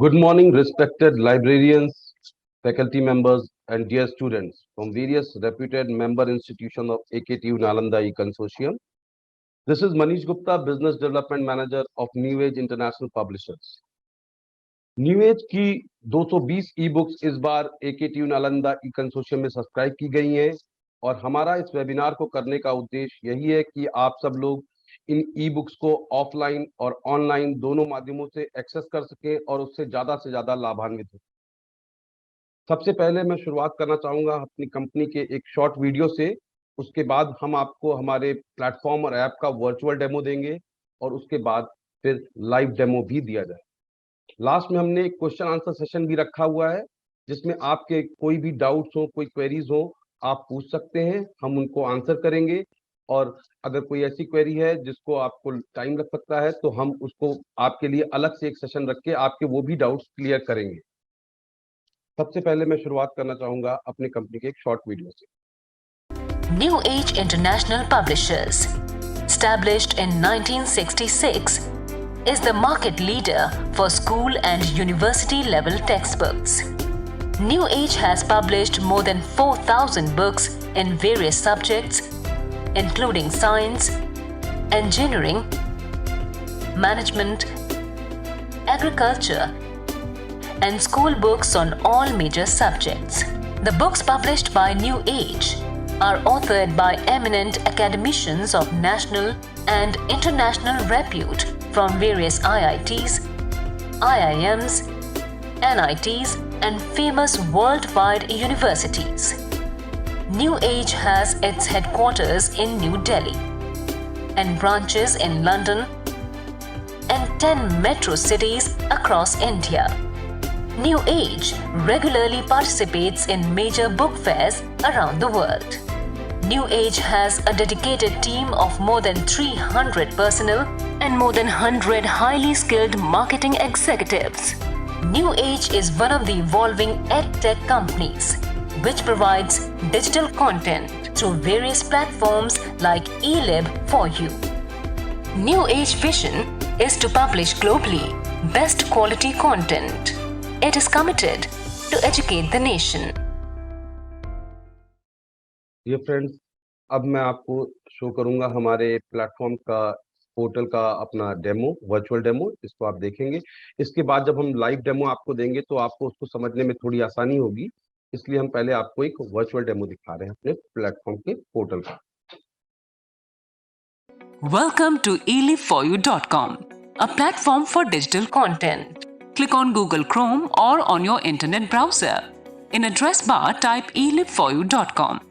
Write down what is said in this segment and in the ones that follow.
Good morning, respected librarians, faculty members, and dear students from various reputed member institutions of AKTU Nalanda E-Consortium. This is Manish Gupta, Business Development Manager of New Age International Publishers. New age की 220 e books इस बार AKTU Nalanda ई consortium में subscribe की गई हैं और हमारा इस webinar को करने का उद्देश्य यही है कि आप सब लोग इन ई बुक्स को ऑफलाइन और ऑनलाइन दोनों माध्यमों से एक्सेस कर सकें और उससे ज्यादा लाभान्वित हो। सबसे पहले मैं शुरुआत करना चाहूंगा अपनी कंपनी के एक शॉर्ट वीडियो से। उसके बाद हम आपको हमारे प्लेटफॉर्म और ऐप का वर्चुअल डेमो देंगे और उसके बाद फिर लाइव डेमो भी दिया जाए। लास्ट में हमने एक क्वेश्चन आंसर सेशन भी रखा हुआ है जिसमें आपके कोई भी डाउट्स हो, कोई क्वेरीज हो, आप पूछ सकते हैं, हम उनको आंसर करेंगे। और अगर कोई ऐसी क्वेरी है जिसको आपको टाइम लग सकता है तो हम उसको आपके लिए अलग से एक सेशन रख के आपके वो भी डाउट्स क्लियर करेंगे। सबसे पहले मैं शुरुआत करना चाहूंगा अपनी कंपनी के एक शॉर्ट वीडियो से। New Age International Publishers, established in 1966, is the market leader for school and university level textbooks. New Age has published more than 4,000 books in various subjects, including science, engineering, management, agriculture, and school books on all major subjects. The books published by New Age are authored by eminent academicians of national and international repute from various IITs, IIMs, NITs, and famous worldwide universities. New Age has its headquarters in New Delhi and branches in London and 10 metro cities across India. New Age regularly participates in major book fairs around the world. New Age has a dedicated team of more than 300 personnel and more than 100 highly skilled marketing executives. New Age is one of the evolving EdTech companies, which provides digital content through various platforms like eLib4U. New Age vision is to publish globally best quality content. It is committed to educate the nation. ये friends, अब मैं आपको show करूंगा हमारे platform का portal का अपना demo, virtual demo. इसको आप देखेंगे। इसके बाद जब हम लाइव डेमो आपको देंगे तो आपको उसको समझने में थोड़ी आसानी होगी, इसलिए हम पहले आपको एक वर्चुअल डेमो दिखा रहे हैं अपने प्लेटफॉर्म के पोर्टल का। Welcome to elib4u.com, a platform for digital content. Click on Google Chrome or on your internet browser. In address bar, type elib4u.com.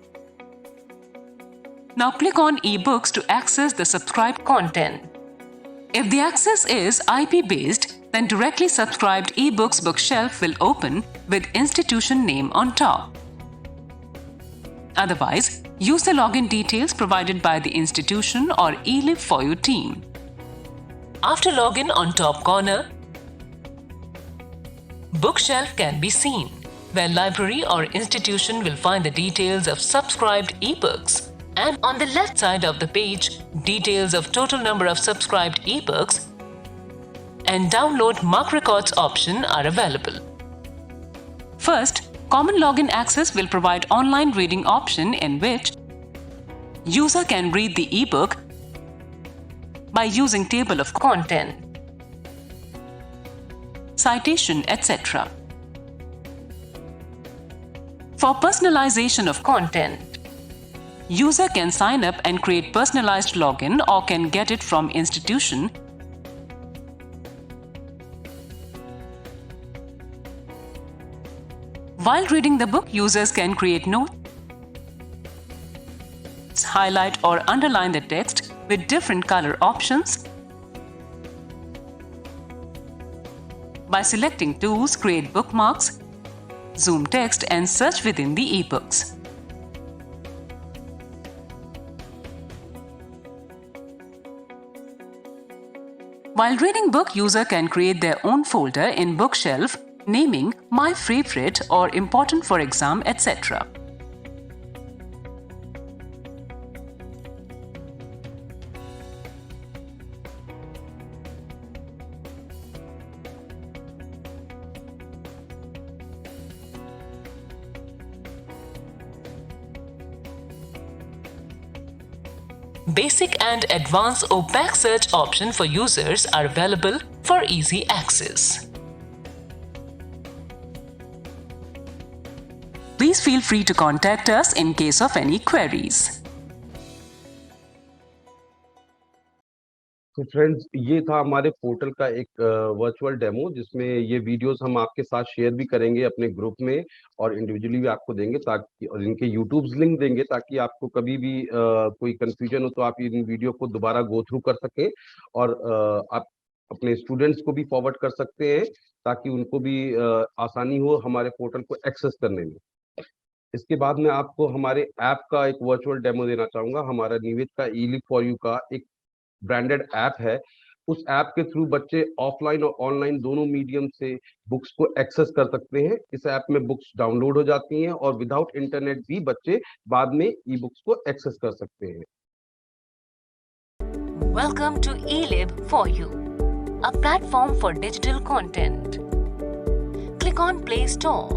Now click on eBooks to access the subscribed content. If the access is IP-based, then directly subscribed eBooks bookshelf will open with institution name on top. Otherwise, use the login details provided by the institution or elib4u team. After login, on top corner, bookshelf can be seen, where library or institution will find the details of subscribed ebooks. And on the left side of the page, details of total number of subscribed ebooks and download mark records option are available. First, common login access will provide online reading option in which user can read the ebook by using table of content, citation, etc. For personalization of content, user can sign up and create personalized login or can get it from institution. While reading the book, users can create notes, highlight or underline the text with different color options. By selecting tools, create bookmarks, zoom text and search within the ebooks. While reading book, user can create their own folder in bookshelf, naming my favorite or important for exam, etc. Basic and advanced OPAC search option for users are available for easy access. Please feel free to contact us in case of any queries. तो friends, ये था हमारे portal का एक virtual demo, जिसमें ये videos हम आपके साथ शेयर भी करेंगे अपने ग्रुप में और इंडिविजुअली भी आपको देंगे, ताकि और इनके यूट्यूब लिंक देंगे ताकि आपको कभी भी कोई कंफ्यूजन हो तो आप इन वीडियो को दोबारा गो थ्रू कर सकें और आप अपने स्टूडेंट्स को भी फॉरवर्ड कर सकते हैं ताकि उनको भी आसानी हो हमारे पोर्टल को एक्सेस करने में। इसके बाद में आपको हमारे ऐप का एक वर्चुअल डेमो देना चाहूंगा। हमारा निवेद का ई-लिव फॉर यू का एक ब्रांडेड ऐप है। उस ऐप के थ्रू बच्चे ऑफलाइन और ऑनलाइन दोनों मीडियम से बुक्स को एक्सेस कर सकते हैं। इस ऐप में बुक्स डाउनलोड हो जाती हैं और विदाउट इंटरनेट भी बच्चे बाद में ई बुक्स को एक्सेस कर सकते हैं। Welcome to eLib for You, a platform for digital content. Click on Play Store.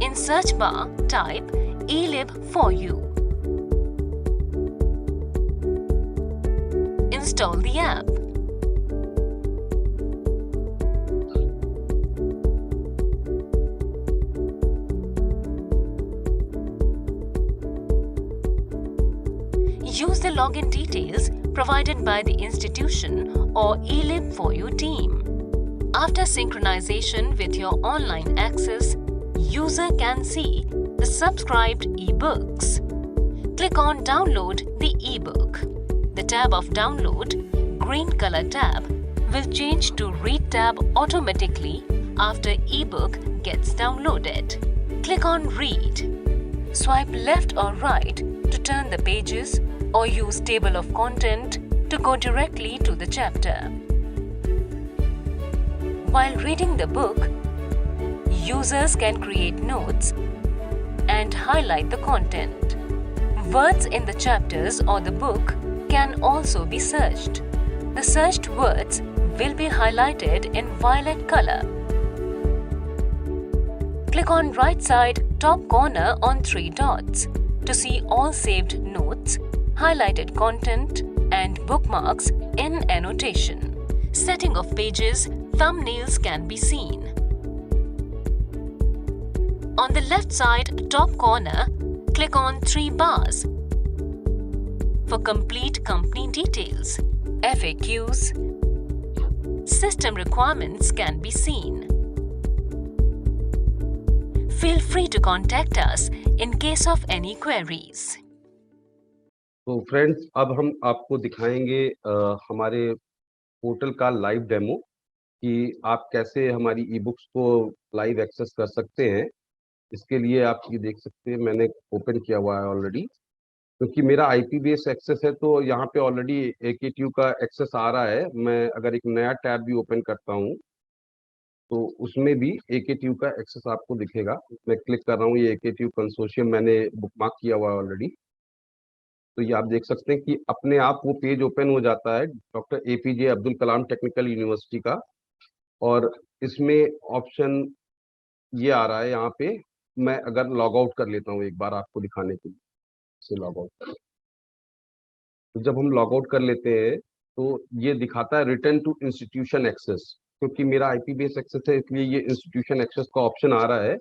In search bar, type eLib for You. Install the app. Use the login details provided by the institution or eLib for You team. After synchronization with your online access, user can see the subscribed ebooks. Click on Download the ebook. The tab of Download, green color tab, will change to Read tab automatically after ebook gets downloaded. Click on Read. Swipe left or right to turn the pages or use table of content to go directly to the chapter. While reading the book, users can create notes and highlight the content. Words in the chapters or the book can also be searched. The searched words will be highlighted in violet color. Click on right side top corner on 3 dots to see all saved notes, highlighted content and bookmarks in annotation. Setting of pages, thumbnails can be seen. On the left side top corner, click on 3 bars for complete company details. FAQs, system requirements can be seen. Feel free to contact us in case of any queries. तो friends, अब हम आपको दिखाएंगे हमारे portal का live demo कि आप कैसे हमारी ई बुक्स को लाइव एक्सेस कर सकते हैं। इसके लिए आप ये देख सकते हैं, मैंने ओपन किया हुआ है ऑलरेडी, क्योंकि मेरा आईपी बेस एक्सेस है तो यहाँ पे ऑलरेडी AKTU का एक्सेस आ रहा है। मैं अगर एक नया टैब भी ओपन करता हूँ तो उसमें भी AKTU का एक्सेस आपको दिखेगा। मैं क्लिक कर रहा हूँ, ये AKTU कंसोर्शियम मैंने बुकमार्क किया हुआ है ऑलरेडी। तो ये आप देख सकते हैं कि अपने आप वो पेज ओपन हो जाता है doctor APJ Abdul Kalam technical university का, और इसमें ऑप्शन ये आ रहा है यहाँ पे। मैं अगर लॉग आउट कर लेता हूँ एक बार आपको दिखाने के लिए, से लॉग आउट, तो जब हम लॉग आउट कर लेते हैं तो ये दिखाता है रिटर्न टू इंस्टीट्यूशन एक्सेस। क्योंकि मेरा आईपी बेस एक्सेस है इसलिए ये इंस्टीट्यूशन एक्सेस का ऑप्शन आ रहा है,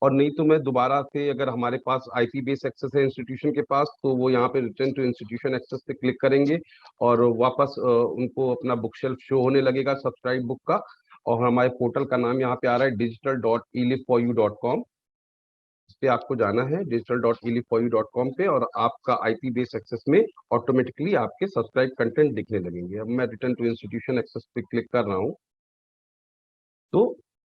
और नहीं तो मैं दोबारा से, अगर हमारे पास आईपी बेस एक्सेस है इंस्टीट्यूशन के पास, तो वो यहाँ पे रिटर्न टू इंस्टीट्यूशन एक्सेस पे क्लिक करेंगे और वापस उनको अपना बुक शेल्फ शो होने लगेगा सब्सक्राइब बुक का। और हमारे पोर्टल का नाम यहाँ पे आ रहा है digital.eliveforyou.com। इस पे आपको जाना है digital.eliveforyou.com पे, और आपका आईपी बेस एक्सेस में ऑटोमेटिकली आपके सब्सक्राइब कंटेंट दिखने लगेंगे। अब मैं रिटर्न टू इंस्टीट्यूशन एक्सेस पे क्लिक कर रहा हूँ तो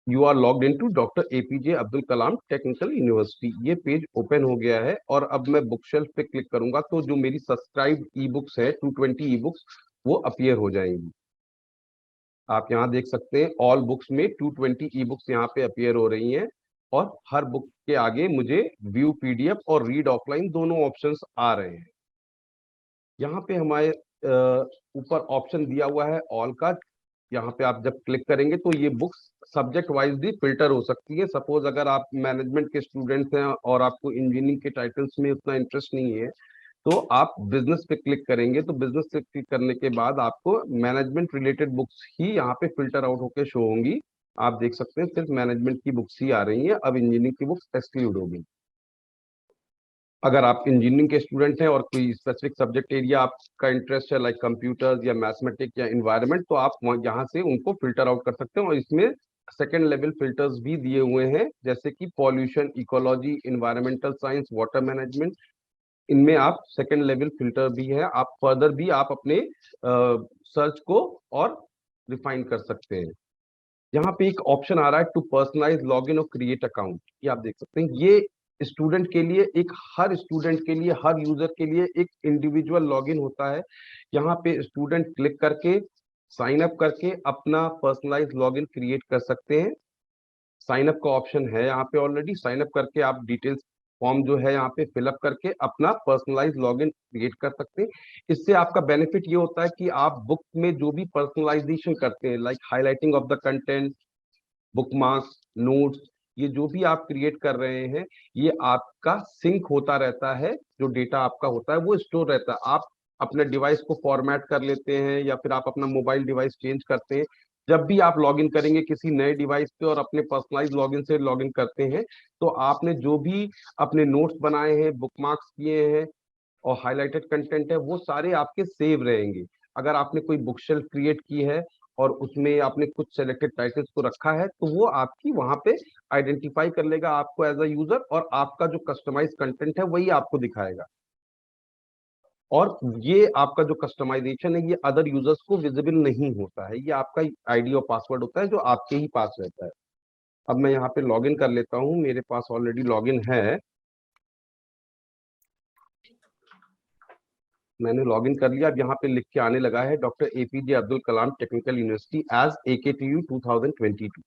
you are logged into doctor APJ Abdul Kalam technical university, ये पेज ओपन हो गया है। और अब मैं बुक शेल्फ पे क्लिक करूंगा तो जो मेरी सब्सक्राइब ई बुक्स है 220 ई बुक्स वो अपीयर हो जाएंगी। आप यहाँ देख सकते हैं ऑल बुक्स में 220 ई बुक्स यहाँ पे अपीयर हो रही हैं, और हर बुक के आगे मुझे व्यू PDF और रीड ऑफलाइन दोनों ऑप्शंस आ रहे हैं। यहाँ पे हमारे ऊपर ऑप्शन दिया हुआ है ऑल का, यहाँ पे आप जब क्लिक करेंगे तो ये बुक्स सब्जेक्ट वाइज भी फिल्टर हो सकती है। सपोज अगर आप मैनेजमेंट के स्टूडेंट्स हैं और आपको इंजीनियरिंग के टाइटल्स में उतना इंटरेस्ट नहीं है, तो आप बिजनेस पे क्लिक करेंगे, तो बिजनेस पे क्लिक करने के बाद आपको मैनेजमेंट रिलेटेड बुक्स ही यहाँ पे फिल्टर आउट होकर शो होंगी। आप देख सकते हैं सिर्फ मैनेजमेंट की बुक्स ही आ रही हैं, अब इंजीनियरिंग की बुक्स एक्सक्लूड होगी। अगर आप इंजीनियरिंग के स्टूडेंट हैं और कोई स्पेसिफिक सब्जेक्ट एरिया आपका इंटरेस्ट है, लाइक कंप्यूटर्स या मैथमेटिक्स या इन्वायरमेंट, तो आप यहाँ से उनको फिल्टर आउट कर सकते हैं। और इसमें सेकेंड लेवल फिल्टर्स भी दिए हुए हैं, जैसे कि pollution, ecology, environmental science, water management. इनमें आप सेकेंड लेवल फिल्टर भी है, आप फर्दर भी आप अपने सर्च को और रिफाइन कर सकते हैं। यहाँ पे एक ऑप्शन आ रहा है टू पर्सनलाइज लॉगिन और क्रिएट अकाउंट, ये आप देख सकते हैं। ये स्टूडेंट के लिए एक, हर स्टूडेंट के लिए, हर यूजर के लिए एक इंडिविजुअल लॉगिन होता है। यहाँ पे स्टूडेंट क्लिक करके साइन अप करके अपना पर्सनलाइज लॉगिन क्रिएट कर सकते हैं। साइन अप का ऑप्शन है यहाँ पे ऑलरेडी। साइन अप करके आप डिटेल्स फॉर्म जो है यहाँ पे फिलअप करके अपना पर्सनलाइज लॉगिन क्रिएट कर सकते हैं। इससे आपका बेनिफिट ये होता है कि आप बुक में जो भी पर्सनलाइजेशन करते हैं, like highlighting of the content, bookmarks, notes, ये जो भी आप क्रिएट कर रहे हैं, ये आपका सिंक होता रहता है। जो डेटा आपका होता है वो स्टोर रहता है। आप अपने डिवाइस को फॉर्मेट कर लेते हैं या फिर आप अपना मोबाइल डिवाइस चेंज करते हैं, जब भी आप लॉगिन करेंगे किसी नए डिवाइस पे और अपने पर्सनलाइज लॉगिन से लॉगिन करते हैं, तो आपने जो भी अपने नोट्स बनाए हैं, बुकमार्क्स किए हैं और हाईलाइटेड कंटेंट है, वो सारे आपके सेव रहेंगे। अगर आपने कोई बुक शेल्फ क्रिएट की है और उसमें आपने कुछ सेलेक्टेड टाइटल्स को रखा है, तो वो आपकी वहां पे आइडेंटिफाई कर लेगा आपको एज अ यूजर, और आपका जो कस्टमाइज कंटेंट है वही आपको दिखाएगा। और ये आपका जो कस्टमाइजेशन है ये अदर यूजर्स को विजिबल नहीं होता है, ये आपका आईडी और पासवर्ड होता है जो आपके ही पास रहता है। अब मैं यहाँ पे लॉगिन कर लेता हूँ, मेरे पास ऑलरेडी लॉगिन है, मैंने लॉगिन कर लिया। अब यहाँ पे लिख के आने लगा है doctor APJ Abdul Kalam technical university as AKTU 2022।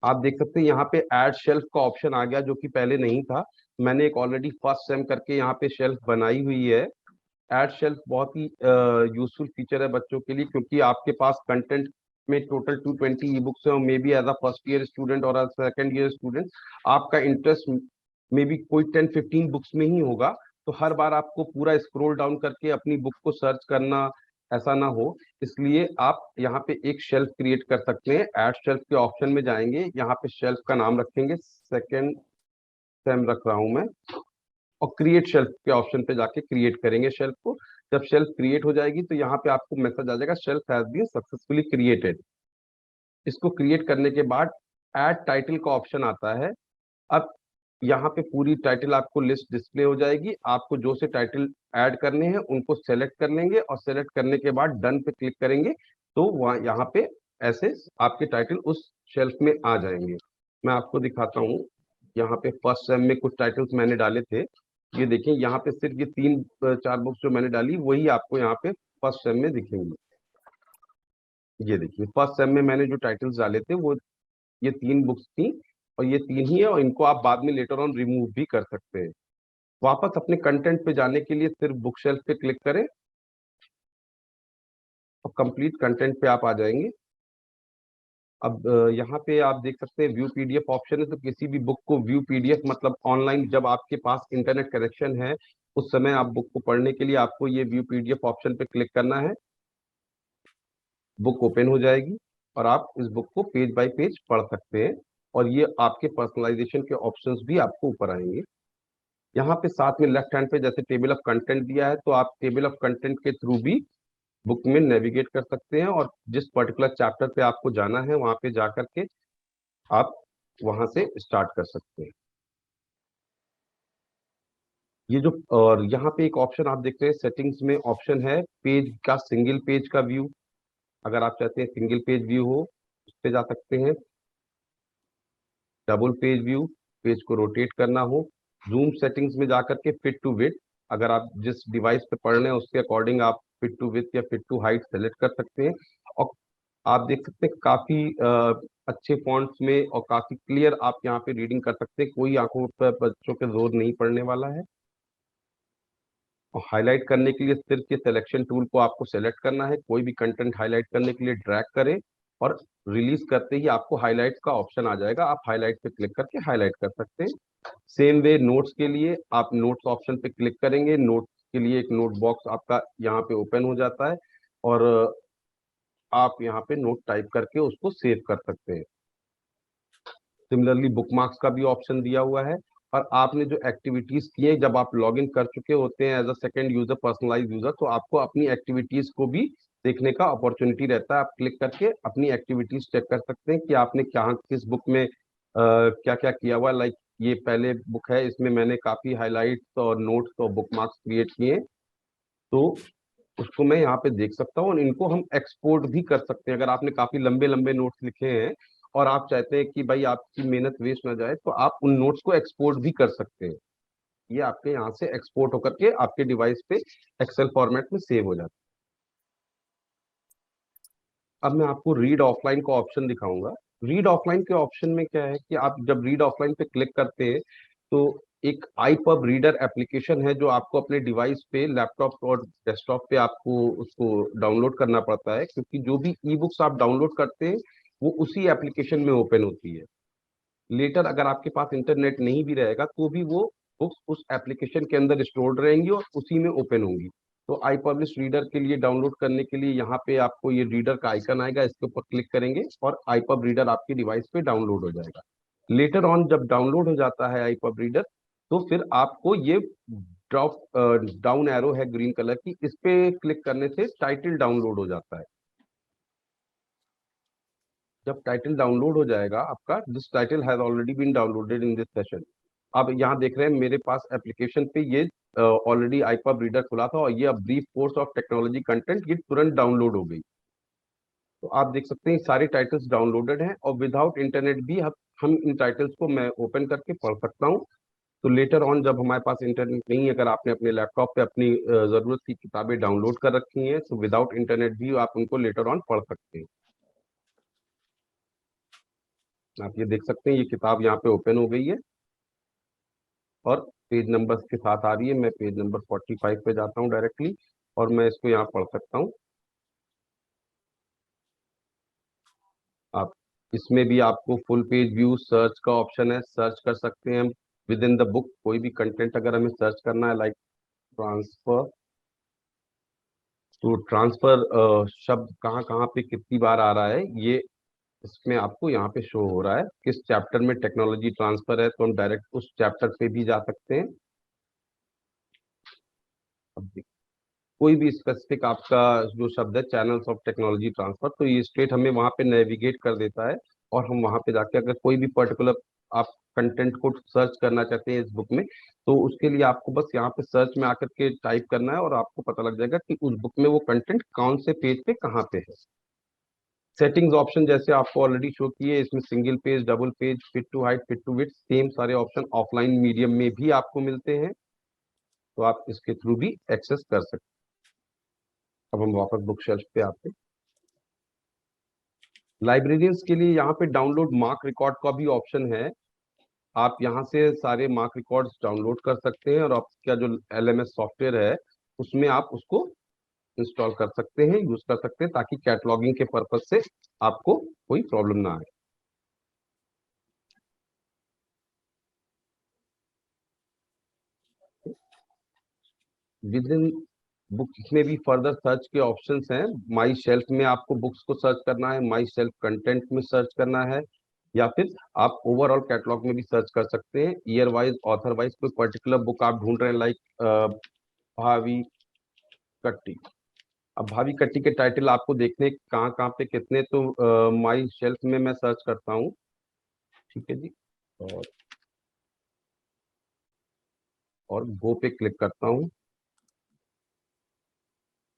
आप देख सकते हैं यहाँ पे ऐड शेल्फ का ऑप्शन आ गया, जो कि पहले नहीं था। मैंने एक ऑलरेडी फर्स्ट सेम करके यहाँ पे शेल्फ बनाई हुई है। ऐड शेल्फ बहुत ही यूजफुल फीचर है बच्चों के लिए, क्योंकि आपके पास कंटेंट में टोटल 220 ई बुक्स है, और may be as a first year student और सेकंड ईयर स्टूडेंट आपका इंटरेस्ट मे बी कोई 10-15 बुक्स में ही होगा। तो हर बार आपको पूरा स्क्रॉल डाउन करके अपनी बुक को सर्च करना, ऐसा ना हो, इसलिए आप यहाँ पे एक शेल्फ क्रिएट कर सकते हैं। ऐड शेल्फ के ऑप्शन में जाएंगे, यहाँ पे शेल्फ का नाम रखेंगे, सेकंड सेम रख रहा हूं मैं, और क्रिएट शेल्फ के ऑप्शन पे जाके क्रिएट करेंगे शेल्फ को। जब शेल्फ क्रिएट हो जाएगी तो यहाँ पे आपको मैसेज आ जाएगा shelf has been successfully created. इसको क्रिएट करने के बाद ऐड टाइटल का ऑप्शन आता है। अब यहाँ पे पूरी टाइटल आपको लिस्ट डिस्प्ले हो जाएगी। आपको जो से टाइटल ऐड करने हैं उनको सेलेक्ट कर लेंगे, और सेलेक्ट करने के बाद डन पे क्लिक करेंगे, तो वहाँ यहाँ पे ऐसे आपके टाइटल उस शेल्फ में आ जाएंगे। मैं आपको दिखाता हूँ, यहाँ पे फर्स्ट सेम में कुछ टाइटल्स मैंने डाले थे। ये देखिए यहाँ पे सिर्फ ये 3-4 बुक्स जो मैंने डाली वही आपको यहाँ पे फर्स्ट सेम में दिखेंगी। ये देखिए फर्स्ट सेम में मैंने जो टाइटल्स डाले थे वो ये 3 बुक्स थी, और ये 3 ही है, और इनको आप बाद में लेटर ऑन रिमूव भी कर सकते हैं। वापस अपने कंटेंट पे जाने के लिए सिर्फ बुक शेल्फ पे क्लिक करें और कंप्लीट कंटेंट पे आप आ जाएंगे। अब यहाँ पे आप देख सकते हैं व्यू पीडीएफ ऑप्शन है, तो किसी भी बुक को व्यू पीडीएफ मतलब ऑनलाइन जब आपके पास इंटरनेट कनेक्शन है उस समय आप बुक को पढ़ने के लिए आपको ये व्यू पीडीएफ ऑप्शन पे क्लिक करना है। बुक ओपन हो जाएगी और आप इस बुक को पेज बाय पेज पढ़ सकते हैं, और ये आपके पर्सनलाइजेशन के ऑप्शंस भी आपको ऊपर आएंगे। यहाँ पे साथ में लेफ्ट हैंड पे जैसे टेबल ऑफ कंटेंट दिया है, तो आप टेबल ऑफ कंटेंट के थ्रू भी बुक में नेविगेट कर सकते हैं, और जिस पर्टिकुलर चैप्टर पे आपको जाना है वहां पे जा करके आप वहां से स्टार्ट कर सकते हैं। ये जो, और यहाँ पे एक ऑप्शन आप देख रहे हैं सेटिंग्स में ऑप्शन है पेज का, सिंगल पेज का व्यू। अगर आप चाहते हैं सिंगल पेज व्यू हो उस पे जा सकते हैं। डबल पेज व्यू, पेज को रोटेट करना हो। जूम सेटिंग्स में जाकर के फिट टू विथ, अगर आप जिस डिवाइस पे पढ़ रहे हैं उसके अकॉर्डिंग आप फिट टू विथ या फिट टू हाइट सेलेक्ट कर सकते हैं। और आप देख सकते हैं काफी अच्छे फॉन्ट्स में और काफी क्लियर आप यहाँ पे रीडिंग कर सकते हैं, कोई आंखों पर बच्चों के जोर नहीं पड़ने वाला है। और हाईलाइट करने के लिए सिर्फ ये सिलेक्शन टूल को आपको सेलेक्ट करना है, कोई भी कंटेंट हाईलाइट करने के लिए ड्रैग करें और रिलीज करते ही आपको हाईलाइट का ऑप्शन आ जाएगा, आप हाईलाइट पे क्लिक करके हाईलाइट कर सकते हैं। सेम वे नोट्स के लिए आप नोट्स ऑप्शन पे क्लिक करेंगे, नोट्स के लिए एक नोट बॉक्स आपका यहाँ पे ओपन हो जाता है और आप यहाँ पे नोट टाइप करके उसको सेव कर सकते हैं। सिमिलरली बुकमार्क्स का भी ऑप्शन दिया हुआ है, और आपने जो एक्टिविटीज की है, जब आप लॉगिन कर चुके होते हैं as a second user, personalize user, तो आपको अपनी एक्टिविटीज को भी देखने का अपॉर्चुनिटी रहता है। आप क्लिक करके अपनी एक्टिविटीज चेक कर सकते हैं कि आपने क्या किस बुक में क्या क्या किया हुआ। लाइक ये पहले बुक है, इसमें मैंने काफी हाईलाइट्स और नोट्स और बुकमार्क्स क्रिएट किए हैं, तो उसको मैं यहाँ पे देख सकता हूँ, और इनको हम एक्सपोर्ट भी कर सकते हैं। अगर आपने काफी लंबे लंबे नोट्स लिखे हैं और आप चाहते हैं कि भाई आपकी मेहनत वेस्ट ना जाए, तो आप उन नोट्स को एक्सपोर्ट भी कर सकते हैं। ये आपके यहाँ से एक्सपोर्ट होकर के आपके डिवाइस पे एक्सेल फॉर्मेट में सेव हो जाता है। अब मैं आपको रीड ऑफलाइन का ऑप्शन दिखाऊंगा। रीड ऑफलाइन के ऑप्शन में क्या है कि आप जब रीड ऑफलाइन पे क्लिक करते हैं, तो एक iPub रीडर एप्लीकेशन है जो आपको अपने डिवाइस पे, लैपटॉप और डेस्कटॉप पे आपको उसको डाउनलोड करना पड़ता है, क्योंकि जो भी ई बुक्स आप डाउनलोड करते हैं वो उसी एप्लीकेशन में ओपन होती है। लेटर अगर आपके पास इंटरनेट नहीं भी रहेगा तो भी वो बुक्स उस एप्लीकेशन के अंदर स्टोर्ड रहेंगी और उसी में ओपन होंगी। तो आई पब्लिश रीडर के लिए डाउनलोड करने के लिए यहाँ पे आपको ये रीडर का आइकन आएगा, इसके ऊपर क्लिक करेंगे और iPub रीडर आपके डिवाइस पे डाउनलोड हो जाएगा। लेटर ऑन जब डाउनलोड हो जाता है iPub रीडर, तो फिर आपको ये ड्रॉप डाउन एरो है ग्रीन कलर की, इस पे क्लिक करने से टाइटल डाउनलोड हो जाता है। जब टाइटल डाउनलोड हो जाएगा आपका, this title has already been downloaded in this session. अब यहाँ देख रहे हैं मेरे पास एप्लीकेशन पे ये ऑलरेडी iPub रीडर खुला था, और ये अब brief course of technology content ये तुरंत डाउनलोड हो गई। तो आप देख सकते हैं सारे टाइटल्स डाउनलोडेड हैं, और विदाउट इंटरनेट भी हम इन टाइटल्स को मैं ओपन करके पढ़ सकता हूँ। तो लेटर ऑन जब हमारे पास इंटरनेट नहीं है, अगर आपने अपने लैपटॉप पे अपनी जरूरत की किताबें डाउनलोड कर रखी हैं, तो विदाउट इंटरनेट भी आप उनको लेटर ऑन पढ़ सकते हैं। आप ये देख सकते हैं ये किताब यहाँ पे ओपन हो गई है और पेज नंबर्स के साथ आ रही है। मैं पेज नंबर 45 पे जाता हूँ डायरेक्टली, और मैं इसको यहाँ पढ़ सकता हूँ। आप इसमें भी आपको फुल पेज व्यू सर्च का ऑप्शन है, सर्च कर सकते हैं हम विद इन द बुक कोई भी कंटेंट अगर हमें सर्च करना है, लाइक ट्रांसफर। तो ट्रांसफर शब्द कहाँ कहाँ पे कितनी बार आ रहा है, ये इसमें आपको यहाँ पे शो हो रहा है। किस चैप्टर में टेक्नोलॉजी ट्रांसफर है, तो हम डायरेक्ट उस चैप्टर पे भी जा सकते हैं। अब कोई भी स्पेसिफिक आपका जो शब्द है, चैनल्स ऑफ टेक्नोलॉजी ट्रांसफर, तो ये स्ट्रेट हमें वहां पे नेविगेट कर देता है, और हम वहां पे जाके अगर कोई भी पर्टिकुलर आप कंटेंट को सर्च करना चाहते हैं इस बुक में, तो उसके लिए आपको बस यहाँ पे सर्च में आकर के टाइप करना है, और आपको पता लग जाएगा कि उस बुक में वो कंटेंट कौन से पेज पे कहाँ पे है। सेटिंग्स ऑप्शन जैसे आपको ऑलरेडी शो किए, इसमें single page, double page, fit to height, fit to width, same सारे ऑप्शन ऑफलाइन मीडियम में भी आपको मिलते हैं, तो आप इसके थ्रू भी एक्सेस कर सकते हैं। अब हम वापस बुक शेल्फ पे आते हैं। लाइब्रेरियंस के लिए यहाँ पे डाउनलोड मार्क रिकॉर्ड का भी ऑप्शन है। आप यहाँ से सारे मार्क रिकॉर्ड्स डाउनलोड कर सकते हैं, और आपका जो LMS सॉफ्टवेयर है उसमें आप उसको इंस्टॉल कर सकते हैं, यूज कर सकते हैं, ताकि कैटलॉगिंग के पर्पज से आपको कोई प्रॉब्लम ना आए। विद इन बुक्स में भी फर्दर सर्च के ऑप्शंस हैं। माई शेल्फ में आपको बुक्स को सर्च करना है, माई शेल्फ कंटेंट में सर्च करना है, या फिर आप ओवरऑल कैटलॉग में भी सर्च कर सकते हैं। ईयर वाइज, ऑथर वाइज, कोई पर्टिकुलर बुक आप ढूंढ रहे हैं, लाइक भावी कट्टी। अब भावी कट्टी के टाइटल आपको देखने कहाँ कहाँ पे कितने, तो माई शेल्फ में मैं सर्च करता हूँ। ठीक है जी, और गो पे क्लिक करता हूँ।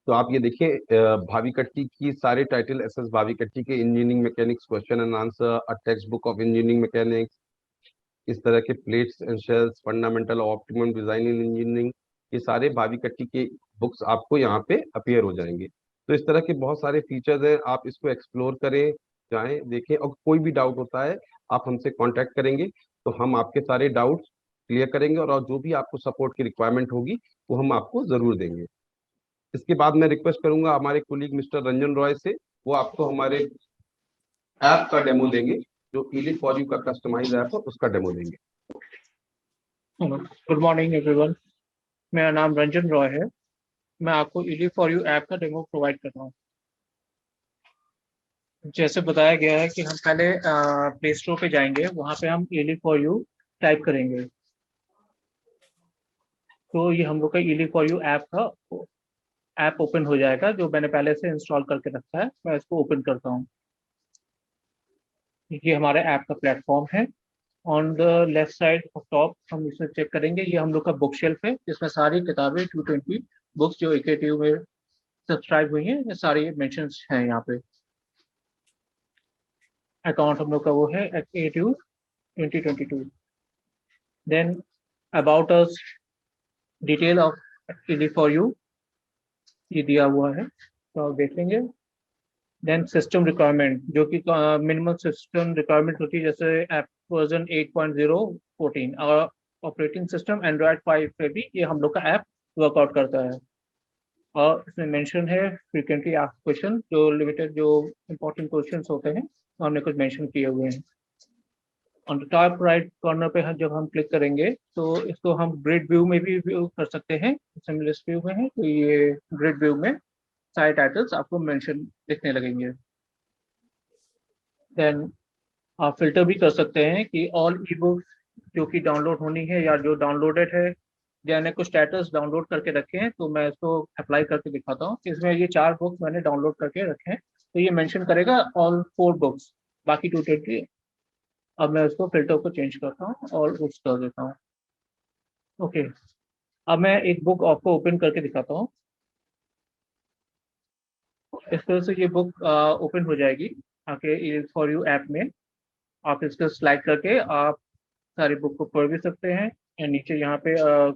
तो आप ये देखिए भावी कट्टी की सारे टाइटल, SS भावी कट्टी के engineering mechanics question and answer, a text book of engineering mechanics, इस तरह के plates and shells, fundamental optimum design in engineering, ये सारे भावी कट्टी के बुक्स आपको यहाँ पे अपीयर हो जाएंगे। तो इस तरह के बहुत सारे फीचर्स हैं, आप इसको एक्सप्लोर करें, जाएं, देखें, और कोई भी डाउट होता है आप हमसे कांटेक्ट करेंगे, तो हम आपके सारे डाउट्स क्लियर करेंगे, और जो भी आपको सपोर्ट की रिक्वायरमेंट होगी वो हम आपको जरूर देंगे। इसके बाद मैं रिक्वेस्ट करूंगा हमारे कुलीग मिस्टर रंजन रॉय से, वो आपको हमारे ऐप का डेमो देंगे, जो ईली फॉर यू का कस्टमाइज ऐप है उसका डेमो देंगे। गुड मॉर्निंग एवरीवन, मेरा नाम रंजन रॉय है। मैं आपको ईली फॉर यू ऐप का डेमो प्रोवाइड कर रहा हूँ। जैसे बताया गया है कि हम पहले प्ले स्टोर पे जाएंगे, वहाँ पे हम ईली फॉर यू टाइप करेंगे, तो ये हम लोग का ईली फॉर यू ऐप ओपन हो जाएगा, जो मैंने पहले से इंस्टॉल करके रखा है। मैं इसको ओपन करता हूँ। ये हमारे ऐप का प्लेटफॉर्म है। On the left side of top हम इसमें चेक करेंगे, ये हम लोग का बुक शेल्फ है, जिसमें सारी किताबें 220 बुक्स जो AKTU में सब्सक्राइब हुई हैं, ये सारी मेंशन हैं यहाँ पे। अकाउंट हम लोग का वो है AKTU 2022। Then about us, detail of ईली फॉर यू, ये दिया हुआ है, तो आप देख लेंगे। देन सिस्टम रिक्वायरमेंट, जो कि मिनिमम सिस्टम रिक्वायरमेंट होती है, जैसे ऐप वर्जन 8.0 और ऑपरेटिंग सिस्टम एंड्रॉयड 5 पे भी ये हम लोग का ऐप वर्कआउट करता है। और इसमें मेंशन है फ्रीक्वेंटली आस्क्ड क्वेश्चन, जो लिमिटेड जो इंपॉर्टेंट क्वेश्चंस होते हैं, हमने कुछ मेंशन किए हुए हैं। On the top right corner पे जब हम क्लिक करेंगे, तो इसको हम ग्रिड व्यू में भी व्यू कर सकते हैं। सिमिलर व्यू में है, तो ये ग्रिड व्यू में सारे टाइटल्स आपको मेंशन दिखने लगेंगे। देन आप फिल्टर भी कर सकते हैं कि ऑल ई बुक्स जो कि डाउनलोड होनी है या जो डाउनलोडेड है, मैंने कुछ स्टेटस डाउनलोड करके रखे हैं, तो मैं इसको अप्लाई करके दिखाता हूँ। इसमें ये 4 बुक्स मैंने डाउनलोड करके रखे हैं, तो ये मेंशन करेगा ऑल 4 बुक्स, बाकी 220। अब मैं उसको फिल्टर को चेंज करता हूँ और बुक्स कर देता हूँ। ओके, अब मैं एक बुक आपको ओपन करके दिखाता हूँ। इस तरह से ये बुक ओपन हो जाएगी आके फॉर यू ऐप में। आप इसको स्लाइड करके आप सारी बुक को पढ़ भी सकते हैं, या नीचे यहाँ पे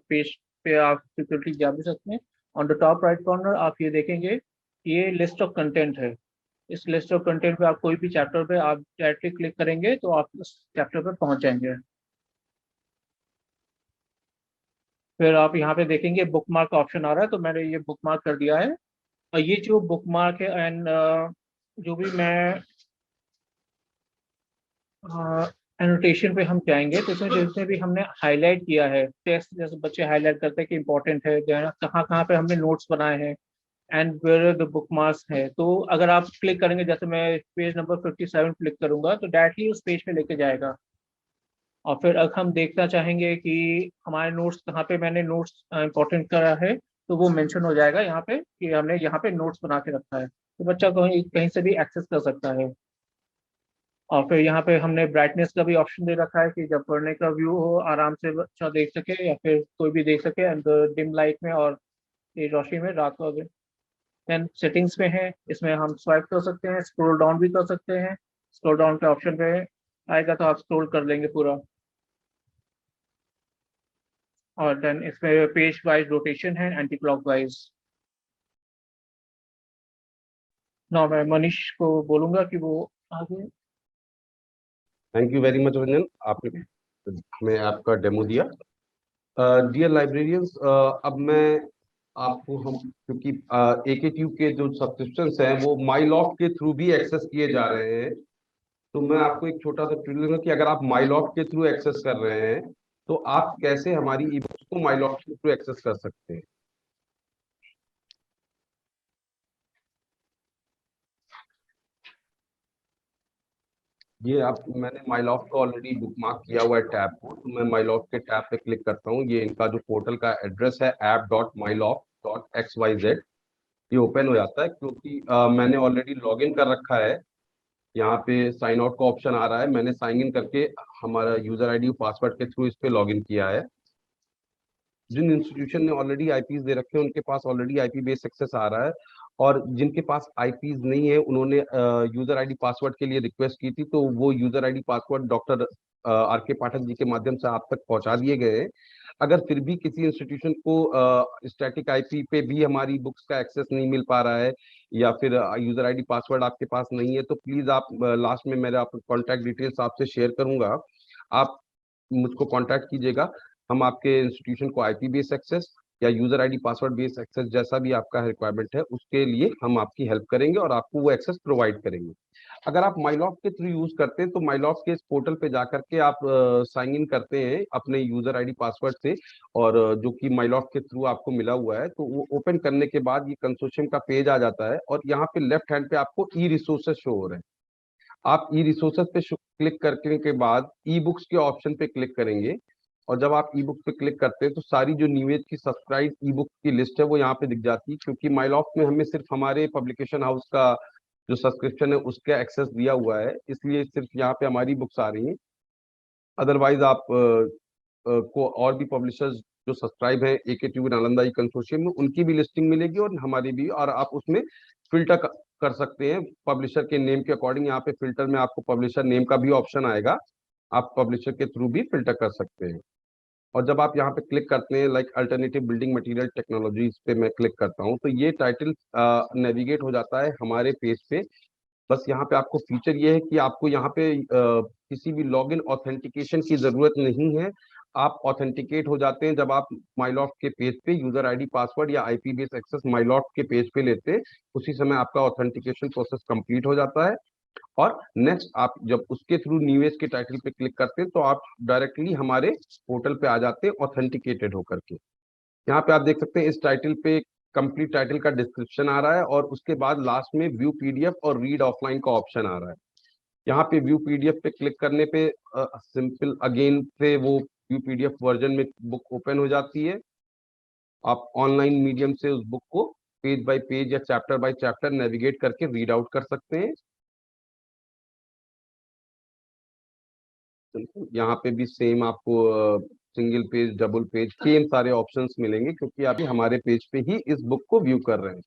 पेज पे आप सिक्योरिटी जा भी सकते हैं। On the top right corner आप ये देखेंगे, ये लिस्ट ऑफ कंटेंट है। इस लिस्ट ऑफ कंटेंट पे आप कोई भी चैप्टर पे आप डायरेक्टली क्लिक करेंगे तो आप उस चैप्टर पे पहुंच जाएंगे। फिर आप यहाँ पे देखेंगे बुक मार्क का ऑप्शन आ रहा है, तो मैंने ये बुक मार्क कर दिया है। और ये जो बुक मार्क है एंड जो भी मैं एनोटेशन पे हम जाएंगे, तो इसमें जिसमें भी हमने हाईलाइट किया है टेक्स्ट, जैसे बच्चे हाईलाइट करते हैं कि इंपॉर्टेंट है, कहाँ कहाँ पे हमने नोट्स बनाए हैं and where the bookmarks है। तो अगर आप क्लिक करेंगे, जैसे मैं पेज नंबर 57 क्लिक करूंगा, तो डायरेक्टली उस पेज पे लेके जाएगा। और फिर अगर हम देखना चाहेंगे कि हमारे नोट्स कहाँ पे मैंने नोट्स इंपॉर्टेंट करा है, तो वो मेंशन हो जाएगा यहाँ पे कि हमने यहाँ पे नोट्स बना के रखा है, तो बच्चा कहीं कहीं से भी एक्सेस कर सकता है। और फिर यहाँ पे हमने ब्राइटनेस का भी ऑप्शन दे रखा है कि जब पढ़ने का व्यू हो, आराम से बच्चा देख सके या फिर कोई भी देख सके, एंड डिम लाइट में और तेज रोशनी में, रात को। देन सेटिंग्स में है, इसमें हम स्वाइप कर सकते हैं, स्क्रॉल डाउन भी कर सकते हैं। स्क्रॉल डाउन के ऑप्शन पे आएगा तो आप स्क्रॉल कर लेंगे पूरा। और देन इसमें पेज वाइज रोटेशन है, एंटी क्लॉकवाइज। ना मैं मनीष को बोलूंगा कि वो आगे। Thank you very much Ranjan, आपने हमें आपका डेमो दिया। डियर लाइब्रेरियंस, अब मैं आपको हम क्योंकि AKTU के जो सब्सक्रिप्शंस हैं वो माई लॉफ्ट के थ्रू भी एक्सेस किए जा रहे हैं, तो मैं आपको एक छोटा सा ट्यूटोरियल दूंगा कि अगर आप माई लॉफ्ट के थ्रू एक्सेस कर रहे हैं तो आप कैसे हमारी ई बुक्स को माई लॉफ्ट के थ्रू एक्सेस कर सकते हैं। ये आप, मैंने माई लॉफ्ट का ऑलरेडी बुक मार्क किया हुआ है टैब को, तो मैं माई लॉफ्ट के टैब पे क्लिक करता हूँ। ये इनका जो पोर्टल का एड्रेस है app.myloft.xyz, ये ओपन हो जाता है क्योंकि मैंने ऑलरेडी लॉग इन कर रखा है। यहाँ पे साइन आउट का ऑप्शन आ रहा है, मैंने साइन इन करके हमारा यूजर आईडी और पासवर्ड के थ्रू इस पे लॉग इन किया है। जिन इंस्टीट्यूशन ने ऑलरेडी आईपीज दे रखे हैं उनके पास ऑलरेडी आईपी बेस्ड एक्सेस आ रहा है, और जिनके पास आईपीज नहीं है उन्होंने यूजर आईडी पासवर्ड के लिए रिक्वेस्ट की थी, तो वो user ID password doctor RK Pathak ji के माध्यम से आप तक पहुंचा दिए गए हैं। अगर फिर भी किसी इंस्टीट्यूशन को स्टैटिक आईपी पे भी हमारी बुक्स का एक्सेस नहीं मिल पा रहा है, या फिर यूजर आईडी पासवर्ड आपके पास नहीं है, तो प्लीज आप लास्ट में मेरे आप कॉन्टैक्ट डिटेल्स आपसे शेयर करूंगा, आप मुझको कॉन्टैक्ट कीजिएगा। हम आपके इंस्टीट्यूशन को आईपी बेस्ड एक्सेस या user ID password based access जैसा भी आपका रिक्वायरमेंट है उसके लिए हम आपकी हेल्प करेंगे और आपको वो एक्सेस प्रोवाइड करेंगे। अगर आप माइलॉफ्ट के थ्रू यूज करते हैं तो माइलॉफ्ट के इस पोर्टल पे जाकर के आप साइन इन करते हैं अपने यूजर आईडी पासवर्ड से, और जो कि माइलॉफ्ट के थ्रू आपको मिला हुआ है, तो वो ओपन करने के बाद ये कंसोर्शियम का पेज आ जाता है, और यहाँ पे लेफ्ट हैंड पे आपको ई रिसोर्सेज शो हो रहे हैं। आप ई रिसोर्सेज पे क्लिक करने के बाद ई बुक्स के ऑप्शन पे क्लिक करेंगे, और जब आप ई बुक पे क्लिक करते हैं तो सारी जो न्यूएज की सब्सक्राइब ई बुक की लिस्ट है वो यहाँ पे दिख जाती है, क्योंकि माइलॉफ्ट में हमें सिर्फ हमारे पब्लिकेशन हाउस का जो सब्सक्रिप्शन है उसका एक्सेस दिया हुआ है, इसलिए सिर्फ यहाँ पे हमारी बुक्स आ रही हैं। अदरवाइज आप को और भी पब्लिशर्स जो सब्सक्राइब है AKTU नालंदा ई कंसोर्शियम में, उनकी भी लिस्टिंग मिलेगी और हमारी भी, और आप उसमें फिल्टर कर सकते हैं पब्लिशर के नेम के अकॉर्डिंग। यहाँ पे फिल्टर में आपको पब्लिशर नेम का भी ऑप्शन आएगा, आप पब्लिशर के थ्रू भी फिल्टर कर सकते हैं। और जब आप यहाँ पे क्लिक करते हैं like alternative building material technologies पे मैं क्लिक करता हूँ, तो ये टाइटल नेविगेट हो जाता है हमारे पेज पे। बस यहाँ पे आपको फीचर ये है कि आपको यहाँ पे किसी भी लॉगिन ऑथेंटिकेशन की जरूरत नहीं है। आप ऑथेंटिकेट हो जाते हैं जब आप माइलॉफ्ट के पेज पे यूजर आईडी पासवर्ड या IP बेस एक्सेस माइलॉफ्ट के पेज पे लेते हैं, उसी समय आपका ऑथेंटिकेशन प्रोसेस कंप्लीट हो जाता है। और नेक्स्ट आप जब उसके थ्रू न्यूएज के टाइटल पे क्लिक करते हैं तो आप डायरेक्टली हमारे पोर्टल पे आ जाते हैं ऑथेंटिकेटेड होकर के। यहाँ पे आप देख सकते हैं इस टाइटल पे कंप्लीट टाइटल का डिस्क्रिप्शन आ रहा है, और उसके बाद लास्ट में व्यू PDF और रीड ऑफलाइन का ऑप्शन आ रहा है। यहाँ पे व्यू PDF पे क्लिक करने पे सिंपल अगेन से वो व्यू PDF वर्जन में बुक ओपन हो जाती है। आप ऑनलाइन मीडियम से उस बुक को पेज बाय पेज या चैप्टर बाय चैप्टर नेविगेट करके रीड आउट कर सकते हैं। यहाँ पे भी सेम आपको single page, double page, same सारे ऑप्शंस मिलेंगे, क्योंकि आप हमारे पेज पे ही इस बुक को व्यू कर रहे हैं।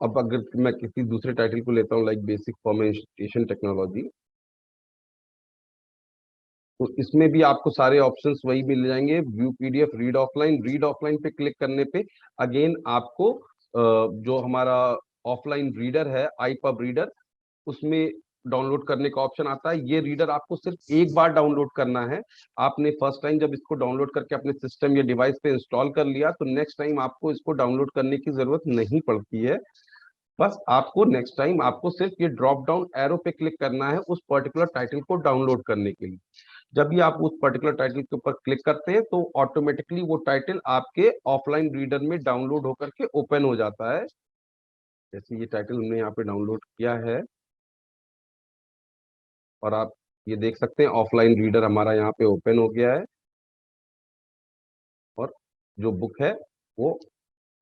अब अगर मैं किसी दूसरे टाइटल को लेता हूँ लाइक बेसिक फॉर्मेशन टेक्नोलॉजी, तो इसमें भी आपको सारे ऑप्शंस वही मिल जाएंगे, view PDF, read offline. Read offline पे क्लिक करने पे अगेन आपको जो हमारा ऑफलाइन रीडर है iPub रीडर, उसमें डाउनलोड करने का ऑप्शन आता है। ये रीडर आपको सिर्फ एक बार डाउनलोड करना है। आपने फर्स्ट टाइम जब इसको डाउनलोड करके अपने सिस्टम या डिवाइस पे इंस्टॉल कर लिया तो नेक्स्ट टाइम आपको इसको डाउनलोड करने की जरूरत नहीं पड़ती है। बस आपको नेक्स्ट टाइम आपको सिर्फ ये ड्रॉप डाउन एरो पे क्लिक करना है उस पर्टिकुलर टाइटल को डाउनलोड करने के लिए। जब भी आप उस पर्टिकुलर टाइटल के ऊपर क्लिक करते हैं तो ऑटोमेटिकली वो टाइटल आपके ऑफलाइन रीडर में डाउनलोड होकर के ओपन हो जाता है। जैसे ये टाइटल हमने यहाँ पे डाउनलोड किया है, और आप ये देख सकते हैं ऑफलाइन रीडर हमारा यहाँ पे ओपन हो गया है, और जो बुक है वो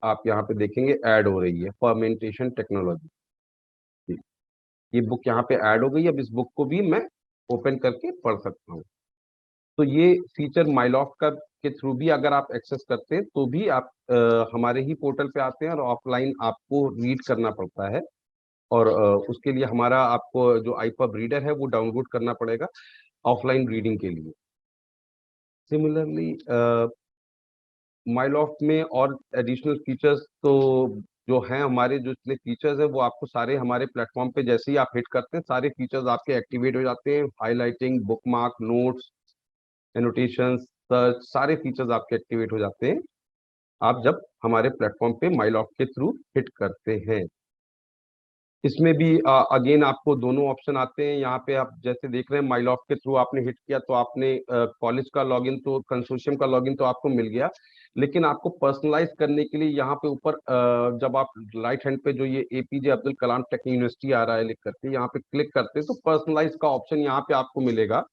आप यहाँ पे देखेंगे ऐड हो रही है, फर्मेंटेशन टेक्नोलॉजी। ये बुक यहाँ पे ऐड हो गई। अब इस बुक को भी मैं ओपन करके पढ़ सकता हूँ। तो ये फीचर माइलॉफ्ट का के थ्रू भी अगर आप एक्सेस करते हैं तो भी आप हमारे ही पोर्टल पे आते हैं, और ऑफलाइन आपको रीड करना पड़ता है, और उसके लिए हमारा आपको जो iPub रीडर है वो डाउनलोड करना पड़ेगा ऑफलाइन रीडिंग के लिए। सिमिलरली माइलॉफ्ट में और एडिशनल फीचर्स तो जो हैं, हमारे जो इतने फीचर्स हैं वो आपको सारे हमारे प्लेटफॉर्म पे जैसे ही आप हिट करते हैं सारे फीचर्स आपके एक्टिवेट हो जाते हैं। Highlighting, bookmark, notes, annotation, search, सारे फीचर्स आपके एक्टिवेट हो जाते हैं आप जब हमारे प्लेटफॉर्म पे माइलॉफ्ट के थ्रू हिट करते हैं। इसमें भी अगेन आपको दोनों ऑप्शन आते हैं। यहाँ पे आप जैसे देख रहे हैं माइलॉफ्ट के थ्रू आपने हिट किया तो आपने कॉलेज का लॉगिन, तो कंसोर्शियम का लॉगिन तो आपको मिल गया, लेकिन आपको पर्सनलाइज करने के लिए यहाँ पे ऊपर जब आप राइट हैंड पे जो ये APJ Abdul Kalam technical university आ रहा है लिख करके, यहाँ पे क्लिक करते हैं तो पर्सनलाइज का ऑप्शन यहाँ पे आपको मिलेगा।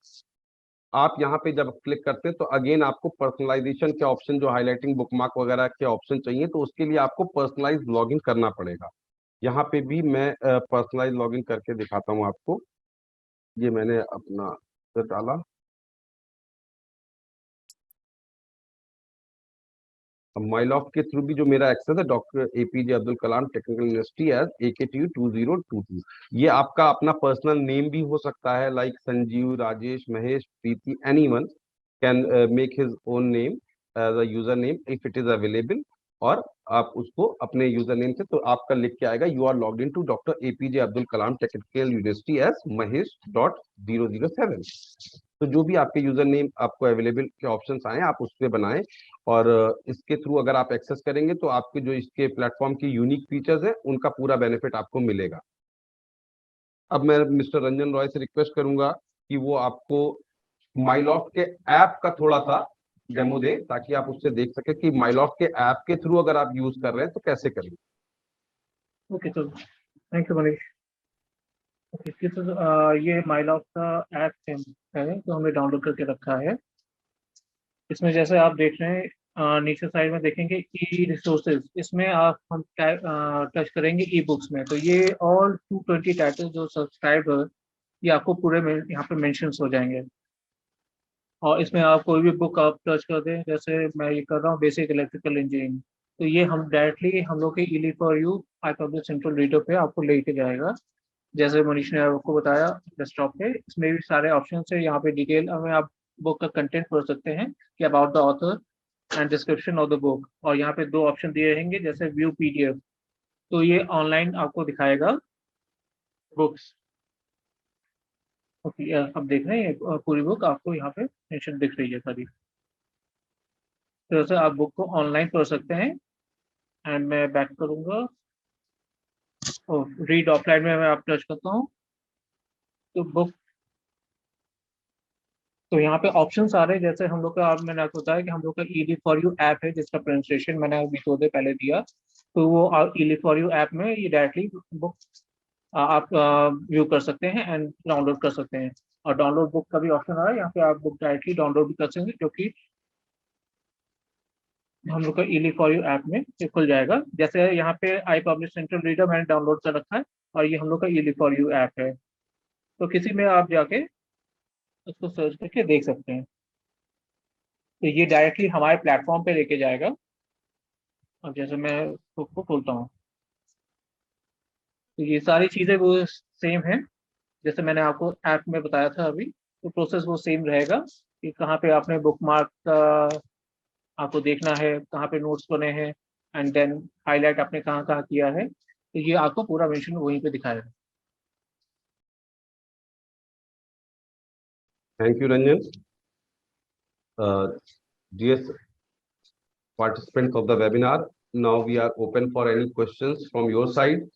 आप यहाँ पे जब क्लिक करते हैं तो अगेन आपको पर्सनलाइजेशन के ऑप्शन, जो हाईलाइटिंग, बुकमार्क वगैरह के ऑप्शन चाहिए, तो उसके लिए आपको पर्सनलाइज लॉगिन करना पड़ेगा। यहाँ पे भी मैं पर्सनलाइज लॉगिन करके दिखाता हूँ आपको। ये मैंने अपना डाला। अब माइलॉफ्ट के थ्रू भी जो मेरा एक्सेस है, doctor APJ Abdul Kalam technical university as AKTU 2022, ये आपका अपना पर्सनल नेम भी हो सकता है, like Sanjeev, Rajesh, Mahesh, Preeti, anyone can make his own name as a user name if it is available. और आप उसको अपने यूजर नेम से, तो आपका लिख के आएगा you are logged in to doctor APJ Abdul Kalam technical university as Mahesh.007। तो जो भी आपके यूजर नेम आपको अवेलेबल के ऑप्शंस आए आप उस पर बनाएं, और इसके थ्रू अगर आप एक्सेस करेंगे तो आपके जो इसके प्लेटफॉर्म की यूनिक फीचर्स है उनका पूरा बेनिफिट आपको मिलेगा। अब मैं मिस्टर रंजन रॉय से रिक्वेस्ट करूंगा कि वो आपको माइलॉफ्ट के ऐप का थोड़ा सा डेमो दे, ताकि आप उससे देख सके कि माइलॉफ्ट के ऐप के थ्रू अगर आप यूज कर रहे हैं तो कैसे करेंगे। Okay sir, thank you Manish. Okay sir, ये माइलॉफ्ट का ऐप है तो हमने डाउनलोड करके रखा है। इसमें जैसे आप देख रहे हैं, नीचे साइड में देखेंगे ई रिसोर्सेज, इसमें आप हम टच करेंगे ई बुक्स में, तो ये ऑल 220 टाइटल जो सब्सक्राइब है ये आपको पूरे में यहाँ पे मेंशन्स हो जाएंगे। और इसमें आप कोई भी बुक आप टच कर दें, जैसे मैं ये कर रहा हूँ बेसिक इलेक्ट्रिकल इंजीनियरिंग, तो ये हम डायरेक्टली हम लोग के E for you I public central reader पे आपको लेके जाएगा। जैसे मनीष ने आपको बताया डेस्कटॉप पे, इसमें भी सारे ऑप्शन है। यहाँ पे डिटेल में आप बुक का कंटेंट पढ़ सकते हैं कि about the author and description of the book. और यहाँ पे 2 ऑप्शन दिए रहेंगे, जैसे व्यू पीडीएफ, तो ये ऑनलाइन आपको दिखाएगा बुक्स। ओके, अब देख रहे हैं पूरी बुक आपको यहाँ पे मेंशन दिख रही है सारी, तो जैसे आप बुक को ऑनलाइन पढ़ सकते हैं। एंड मैं बैक करूंगा, रीड ऑफलाइन में मैं आप टच करता हूँ तो बुक, तो यहाँ पे ऑप्शंस आ रहे हैं। जैसे हम लोग का, मैंने आपको बताया कि हम लोग का ई फॉर यू ऐप है जिसका प्रोनाउंसिएशन मैंने अभी थोड़ी देर पहले दिया, तो वो ई फॉर यू ऐप में ये डायरेक्टली बुक आप व्यू कर सकते हैं एंड डाउनलोड कर सकते हैं। और डाउनलोड बुक का भी ऑप्शन आ रहा है, यहाँ पे आप बुक डायरेक्टली डाउनलोड भी कर सकते हैं, जो कि हम लोग का ई फॉर यू ऐप में ये खुल जाएगा। जैसे यहाँ पे आई पब्लिश सेंट्रल रीडर मैंने डाउनलोड कर रखा है, और ये हम लोग का ई फॉर यू ऐप है, तो किसी में आप जाके उसको सर्च करके देख सकते हैं। तो ये डायरेक्टली हमारे प्लेटफॉर्म पे लेके जाएगा। अब जैसे मैं बुक को खोलता हूँ तो ये सारी चीज़ें वो सेम है जैसे मैंने आपको ऐप में बताया था अभी, तो प्रोसेस वो सेम रहेगा कि कहाँ पे आपने बुक मार्क का आपको देखना है, कहाँ पे नोट्स बने हैं, एंड देन हाईलाइट आपने कहाँ कहाँ किया है, तो ये आपको पूरा मेंशन वहीं पे दिखाएगा। Thank you Ranjan. Dear participants of the webinar, now we are open for any questions from your side.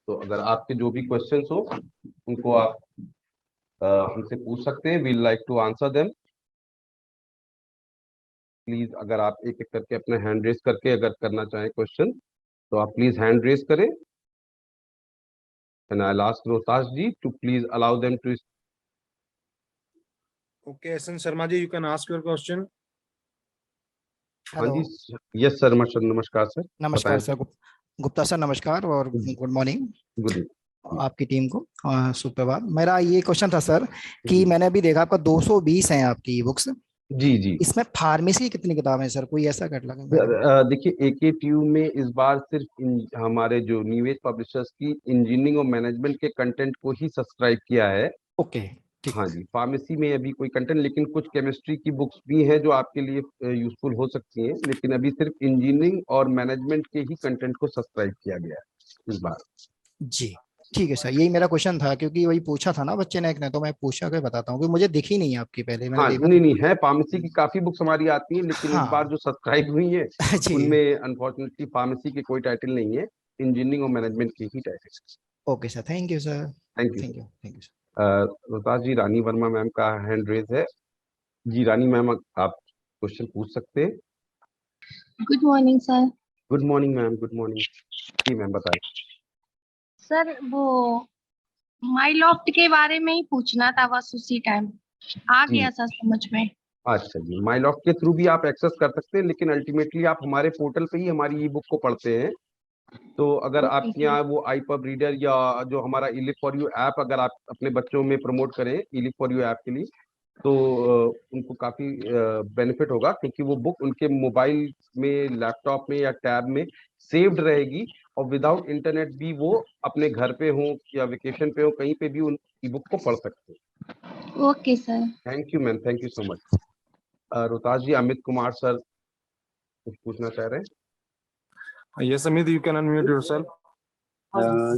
तो अगर आपके जो भी क्वेश्चंस हो उनको आप हमसे पूछ सकते हैं, we like to answer them. Please अगर आप एक एक करके अपने हैंड रेज करके अगर करना चाहें क्वेश्चन तो आप प्लीज हैंड रेज करें, and I ask Rohtash ji to please allow them to. Okay, SN Sharma ji, you can ask your question. हाँ हेलो, जी, यस सर, नमस्कार सर। नमस्कार बताएं सर, गुप्ता सर नमस्कार और गुड मॉर्निंग गुड आपकी टीम को, सुप्रभात। मेरा ये क्वेश्चन था सर कि जी। मैंने अभी देखा आपका 220 हैं आपकी बुक्स, जी जी इसमें फार्मेसी की कितनी किताबें हैं सर, कोई ऐसा कैटलॉग देखिए AKTU में इस बार सिर्फ हमारे जो न्यू एज पब्लिशर्स की इंजीनियरिंग और मैनेजमेंट के कंटेंट को ही सब्सक्राइब किया है। ओके, ठीक। हाँ जी, फार्मेसी में अभी कोई कंटेंट, लेकिन कुछ केमिस्ट्री की बुक्स भी हैं जो आपके लिए यूजफुल हो सकती हैं, लेकिन अभी सिर्फ इंजीनियरिंग और मैनेजमेंट के ही कंटेंट को सब्सक्राइब किया गया है इस बार। जी ठीक है सर, यही मेरा क्वेश्चन था क्योंकि वही पूछा था ना बच्चे ने एक ने, तो मैं पूछा के बताता हूँ कि मुझे दिखी नहीं आपकी, पहले मैंने हाँ देखा नहीं नहीं है, फार्मेसी की काफी बुक्स हमारी आती हैं, लेकिन इस बार हाँ जो सब्सक्राइब हुई है जी, उनमें अनफॉर्चुनेटली फार्मेसी के कोई टाइटल नहीं है, इंजीनियरिंग और मैनेजमेंट के ही title. Okay sir, thank you sir, thank you thank you, thank you sir. Rohtash ji, Rani Verma ma'am का हैंड रेज है। जी रानी मैम, आप क्वेश्चन पूछ सकते हैं। Good morning sir. Good morning ma'am, good morning. जी मैम बताएं। सर वो माइलॉफ्ट के बारे में ही पूछना था, बस उसी टाइम आ जी गया सर समझ में। अच्छा जी, माइलॉफ्ट के थ्रू भी आप एक्सेस कर सकते हैं, लेकिन अल्टीमेटली आप हमारे पोर्टल पे ही हमारी ई बुक को पढ़ते हैं। तो अगर ओके आपके सर। यहाँ वो iPub रीडर या जो हमारा ई फॉर यू ऐप अगर आप अपने बच्चों में प्रमोट करें ई फॉर यू ऐप के लिए, तो उनको काफी बेनिफिट होगा, क्योंकि वो बुक उनके मोबाइल में, लैपटॉप में या टैब में सेव्ड रहेगी, और विदाउट इंटरनेट भी वो अपने घर पे हो या वेकेशन पे हो, कहीं पे भी उन ई बुक को पढ़ सकते हैं। Okay sir. Thank you ma'am, thank you so much. Rohtash ji, Amit Kumar sir कुछ पूछना चाह रहे हैं। Yes, Amit, you can unmute yourself.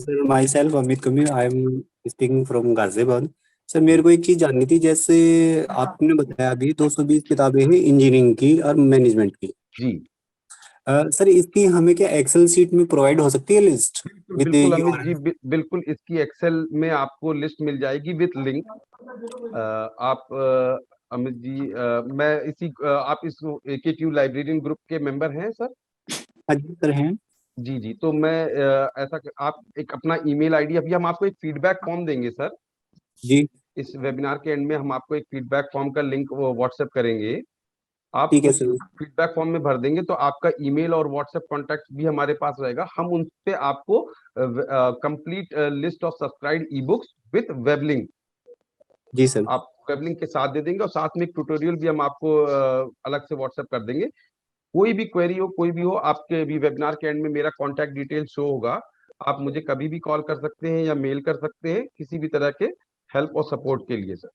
Sir, myself Amit Kumar. I am speaking from Ghaziabad. Sir मेरे को एक चीज जाननी थी, जैसे आपने बताया अभी 220 किताबें हैं इंजीनियरिंग की और मैनेजमेंट की। जी सर इसकी हमें क्या एक्सेल शीट में प्रोवाइड हो सकती है लिस्ट विद बिल्कुल अमित जी, बिल्कुल इसकी एक्सेल में आपको लिस्ट मिल जाएगी विद लिंक। आप अमित जी, मैं इसी आप इस AKTU लाइब्रेरियन ग्रुप के मेंबर हैं सर? हाँ जी सर हैं। जी जी, तो मैं आप एक अपना ईमेल आईडी, अभी हम आपको एक फीडबैक फॉर्म देंगे सर। जी इस वेबिनार के एंड में हम आपको एक फीडबैक फॉर्म का लिंक व्हाट्सएप करेंगे। आप ठीक है उस सर। फीडबैक फॉर्म में भर देंगे तो आपका ईमेल और व्हाट्सएप कॉन्टैक्ट भी हमारे पास रहेगा। हम उन पे आपको complete list of subscribed e books with web link जी सर। आप वेब लिंक के साथ दे देंगे, और साथ में एक ट्यूटोरियल भी हम आपको अलग से व्हाट्सएप कर देंगे। कोई भी क्वेरी हो, कोई भी हो, आपके भी वेबिनार के एंड में मेरा कॉन्टैक्ट डिटेल शो होगा। आप मुझे कभी भी कॉल कर सकते हैं या मेल कर सकते हैं किसी भी तरह के हेल्प और सपोर्ट के लिए सर।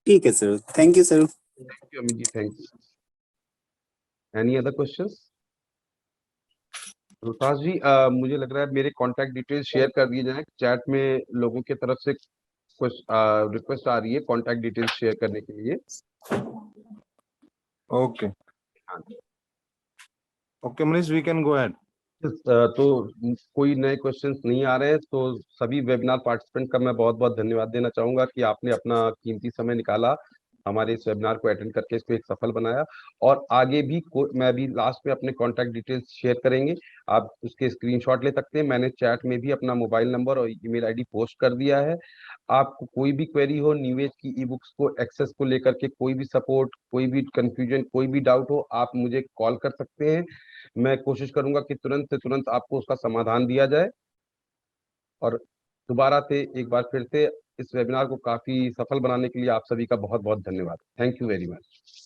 ठीक है sir, thank you sir. Thank you Amit ji, thank you. Any other questions? Rohtas ji, मुझे लग रहा है मेरे कॉन्टैक्ट डिटेल्स शेयर कर दिए जाएं। चैट में लोगों की तरफ से कुछ रिक्वेस्ट आ रही है कॉन्टैक्ट डिटेल्स शेयर करने के लिए। Okay. Okay, Manish, we can go ahead. तो कोई नए क्वेश्चंस नहीं आ रहे हैं, तो सभी वेबिनार पार्टिसिपेंट का मैं बहुत बहुत धन्यवाद देना चाहूंगा कि आपने अपना कीमती समय निकाला, हमारे इस वेबिनार को अटेंड करके इसको एक सफल बनाया। और आगे भी मैं भी लास्ट में अपने कॉन्टैक्ट डिटेल्स शेयर करेंगे, आप उसके स्क्रीनशॉट ले सकते हैं। मैंने चैट में भी अपना मोबाइल नंबर और ईमेल आईडी पोस्ट कर दिया है। आपको कोई भी क्वेरी हो, न्यू एज की ई बुक्स को एक्सेस को लेकर के कोई भी सपोर्ट, कोई भी कंफ्यूजन, कोई भी डाउट हो, आप मुझे कॉल कर सकते हैं। मैं कोशिश करूंगा कि तुरंत से तुरंत आपको उसका समाधान दिया जाए। और दोबारा से एक बार फिर से इस वेबिनार को काफी सफल बनाने के लिए आप सभी का बहुत बहुत धन्यवाद। Thank you very much.